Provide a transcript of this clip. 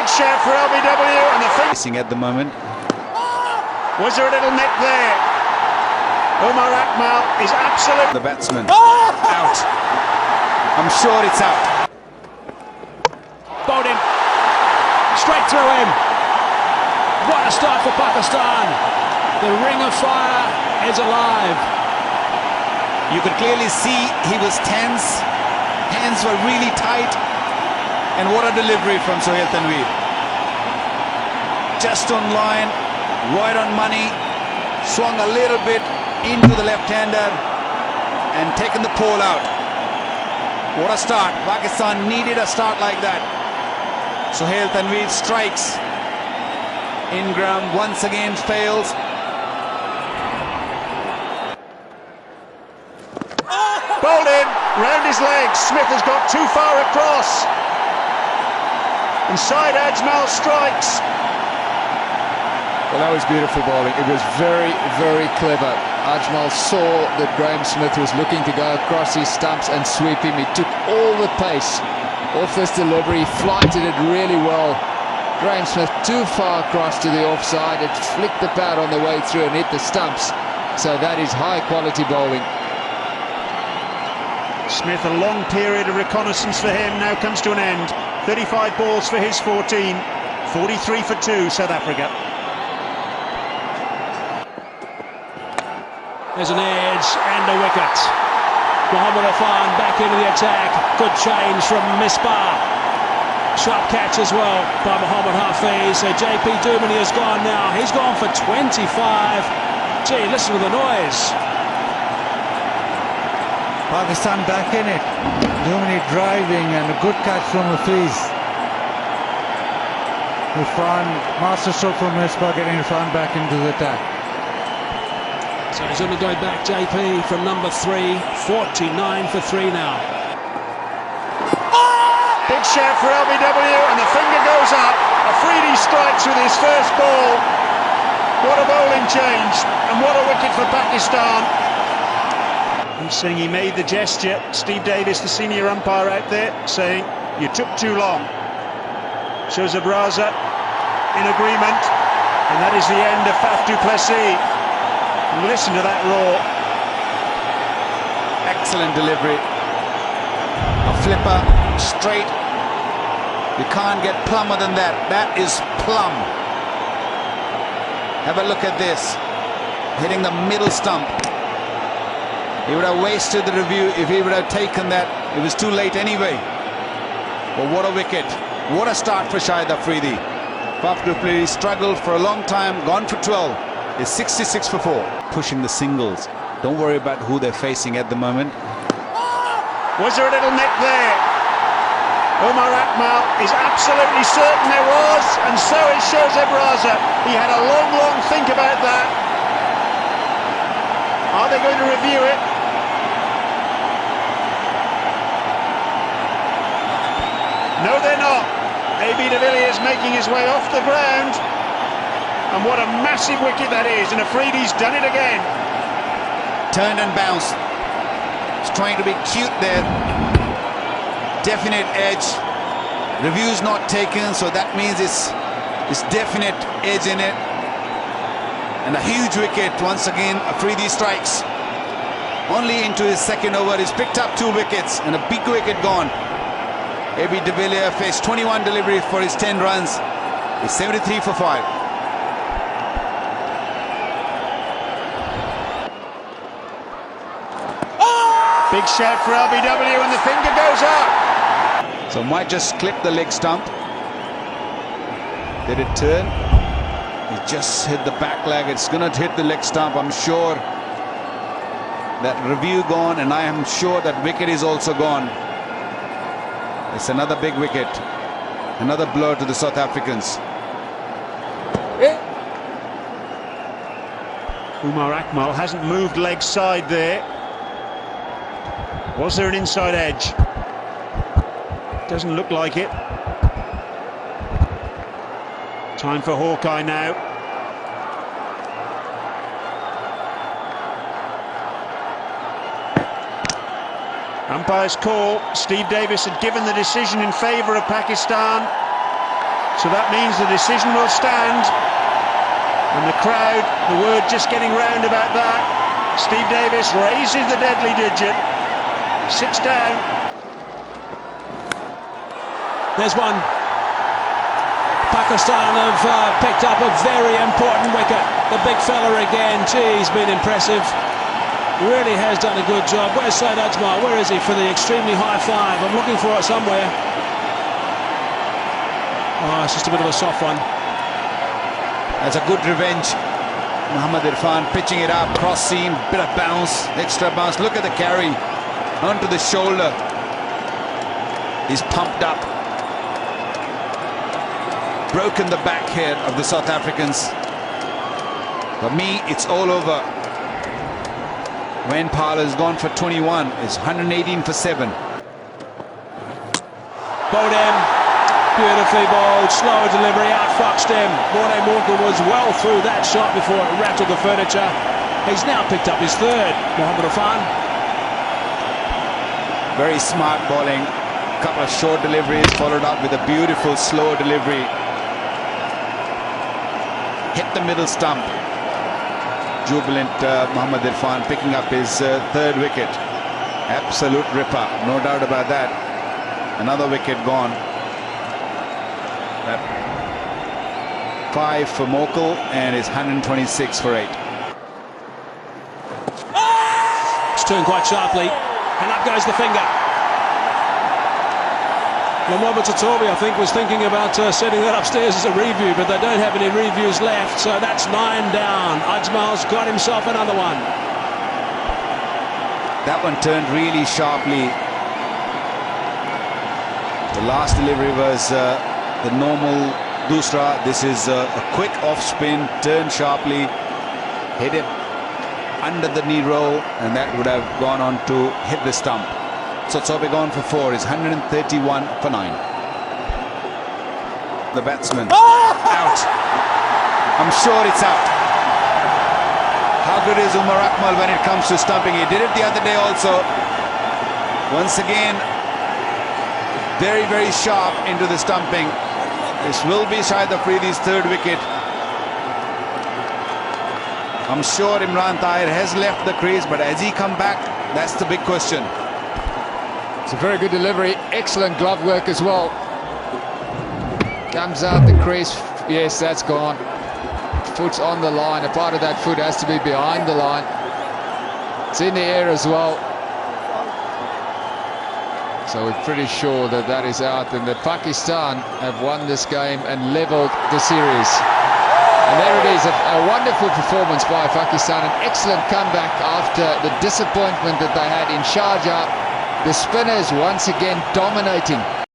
Big shout for LBW and the Missing at the moment. Was there a little nick there? Omar Akmal is absolutely... The batsman out. I'm sure it's out. Bowled in. Straight through him. What a start for Pakistan. The ring of fire is alive. You could clearly see he was tense. Hands were really tight. And what a delivery from Sohail Tanveer. Just on line, right on money. Swung a little bit into the left-hander and taken the pole out. What a start. Pakistan needed a start like that. Sohail Tanveer strikes. Ingram once again fails. Bowled in, round his legs. Smith has got too far across. And Syed Ajmal strikes. Well, that was beautiful bowling. It was very, very clever. Ajmal saw that Graeme Smith was looking to go across his stumps and sweep him. He took all the pace off this delivery, flighted it really well. Graeme Smith too far across to the offside. It flicked the pad on the way through and hit the stumps. So that is high quality bowling. Smith, a long period of reconnaissance for him now comes to an end. 35 balls for his 14. 43 for 2, South Africa. There's an edge and a wicket. Mohammad Afan back into the attack. Good change from Misbah. Sharp catch as well by Mohammad Hafiz. JP Duminy has gone now. He's gone for 25. Gee, listen to the noise. Pakistan back in it. Duminy driving and a good catch from Hafiz. Irfan, masterstroke from Misbah, getting Irfan back into the attack. So he's going to go back, JP, from number 3. 49 for 3 now. Big shout for LBW and the finger goes up. Afridi strikes with his first ball. What a bowling change and what a wicket for Pakistan. He's saying he made the gesture. Steve Davis, the senior umpire out there, saying you took too long. Shows Abraza in agreement, and that is the end of Faf du Plessis. Listen to that roar. Excellent delivery. A flipper, straight. You can't get plumber than that. That is plumb. Have a look at this. Hitting the middle stump. He would have wasted the review if he would have taken that. It was too late anyway. But what a wicket. What a start for Shahid Afridi. Faf du Plessis struggled for a long time. Gone for 12. Is 66 for 4. Pushing the singles. Don't worry about who they're facing at the moment. Was there a little nick there? Omar Akmal is absolutely certain there was, and so it shows Abraza. He had a long think about that. Are they going to review it? No, they're not. AB de Villiers making his way off the ground. And what a massive wicket that is, and Afridi's done it again. Turned and bounced. He's trying to be cute there. Definite edge. Review's not taken, so that means it's definite edge in it. And a huge wicket once again. Afridi strikes. Only into his second over. He's picked up 2 wickets and a big wicket gone. AB de Villiers faced 21 deliveries for his 10 runs. He's 73 for 5. Big shout for LBW and the finger goes up. So might just clip the leg stump. Did it turn? He just hit the back leg. It's going to hit the leg stump. I'm sure that review gone, and I am sure that wicket is also gone. It's another big wicket. Another blow to the South Africans. Umar Akmal hasn't moved leg side there. Was there an inside edge? Doesn't look like it. Time for Hawkeye now. Umpire's call. Steve Davis had given the decision in favour of Pakistan. So that means the decision will stand. And the crowd, the word just getting round about that. Steve Davis raises the deadly digit, sits down. There's one. Pakistan have picked up a very important wicket. The big fella again, gee, he's been impressive. Really has done a good job. Where's Saeed Ajmal? Where is he for the extremely high five? I'm looking for it somewhere. Oh, it's just a bit of a soft one. That's a good revenge. Mohammad Irfan pitching it up, cross seam, bit of bounce, extra bounce. Look at the carry onto the shoulder. He's pumped up. Broken the back here of the South Africans. For me, it's all over. Wayne Parler has gone for 21. It's 118 for 7. Bodem, beautifully bowled, slow delivery, outfoxed him. Morne Morgan was well through that shot before it rattled the furniture. He's now picked up his third. Mohammad Irfan. Very smart bowling. A couple of short deliveries followed up with a beautiful slow delivery. Hit the middle stump. Jubilant Mohammad Irfan picking up his third wicket. Absolute ripper, no doubt about that. Another wicket gone. 5 for Mokel and it's 126 for 8. It's turned quite sharply, and up goes the finger. Mohammad Tatobi, I think, was thinking about setting that upstairs as a review, but they don't have any reviews left, so that's 9 down. Ajmal's got himself another one. That one turned really sharply. The last delivery was the normal Dusra. This is a quick off spin, turn sharply, hit it under the knee roll, and that would have gone on to hit the stump. So Tsobe gone for 4 is 131 for 9. The batsman out. I'm sure it's out. How good is Umar Akmal when it comes to stumping? He did it the other day also. Once again, very, very sharp into the stumping. This will be Shahid Afridi's third wicket. I'm sure Imran Tahir has left the crease, but has he come back? That's the big question. It's a very good delivery, excellent glove work as well. Comes out the crease, yes, that's gone. Foot's on the line, a part of that foot has to be behind the line. It's in the air as well. So we're pretty sure that that is out, and that Pakistan have won this game and levelled the series. And there it is, a wonderful performance by Pakistan, an excellent comeback after the disappointment that they had in Sharjah. The spinners once again dominating